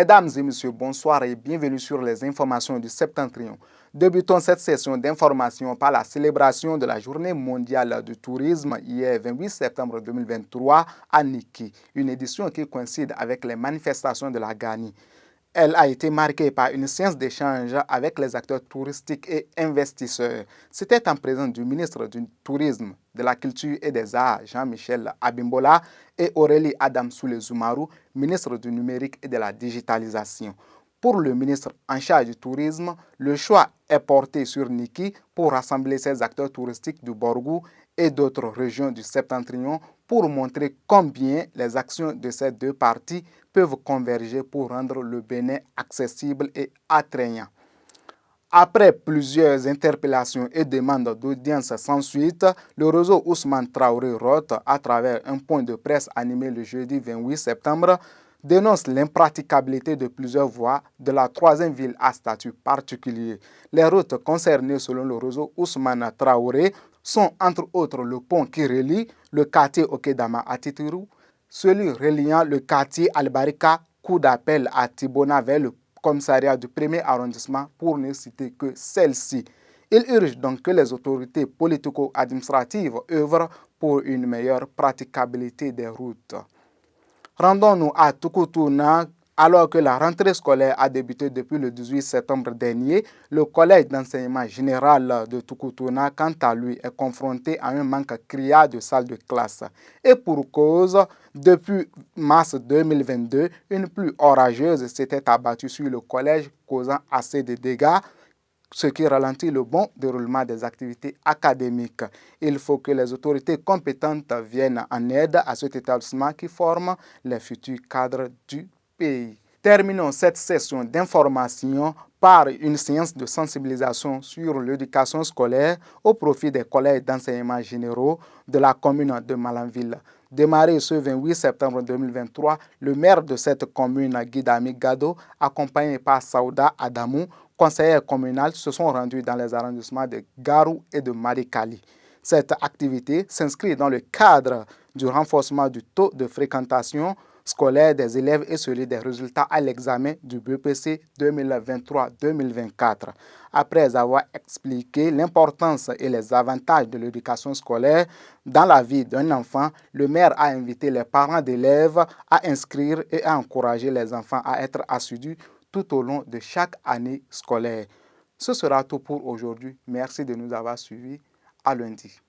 Mesdames et messieurs, bonsoir et bienvenue sur les informations du Septentrion. Débutons cette session d'information par la célébration de la Journée mondiale du tourisme hier 28 septembre 2023 à Niki, une édition qui coïncide avec les manifestations de la Ghani. Elle a été marquée par une séance d'échange avec les acteurs touristiques et investisseurs. C'était en présence du ministre du Tourisme, de la Culture et des Arts, Jean-Michel Abimbola, et Aurélie Adamsoule Zoumarou, ministre du Numérique et de la Digitalisation. Pour le ministre en charge du tourisme, le choix est porté sur Niki pour rassembler ces acteurs touristiques du Borgou et d'autres régions du Septentrion pour montrer combien les actions de ces deux parties peuvent converger pour rendre le Bénin accessible et attrayant. Après plusieurs interpellations et demandes d'audience sans suite, le réseau Ousmane Traoré Roth, à travers un point de presse animé le jeudi 28 septembre, dénonce l'impraticabilité de plusieurs voies de la troisième ville à statut particulier. Les routes concernées selon le réseau Ousmane Traoré sont entre autres le pont qui relie le quartier Okedama à Titirou, celui reliant le quartier Albarika, coup d'appel à Tibona vers le commissariat du premier arrondissement pour ne citer que celle-ci. Il urge donc que les autorités politico-administratives œuvrent pour une meilleure praticabilité des routes. Rendons-nous à Tukutuna. Alors que la rentrée scolaire a débuté depuis le 18 septembre dernier, le collège d'enseignement général de Tukutuna, quant à lui, est confronté à un manque criard de salles de classe. Et pour cause, depuis mars 2022, une pluie orageuse s'était abattue sur le collège, causant assez de dégâts, ce qui ralentit le bon déroulement des activités académiques. Il faut que les autorités compétentes viennent en aide à cet établissement qui forme les futurs cadres du pays. Terminons cette session d'information par une séance de sensibilisation sur l'éducation scolaire au profit des collèges d'enseignement généraux de la commune de Malanville. Démarré ce 28 septembre 2023, le maire de cette commune, Guidami Gado, accompagné par Saouda Adamou, conseillers communaux, se sont rendus dans les arrondissements de Garou et de Marikali. Cette activité s'inscrit dans le cadre du renforcement du taux de fréquentation scolaire des élèves et celui des résultats à l'examen du BPC 2023-2024. Après avoir expliqué l'importance et les avantages de l'éducation scolaire dans la vie d'un enfant, le maire a invité les parents d'élèves à inscrire et à encourager les enfants à être assidus tout au long de chaque année scolaire. Ce sera tout pour aujourd'hui. Merci de nous avoir suivis. À lundi.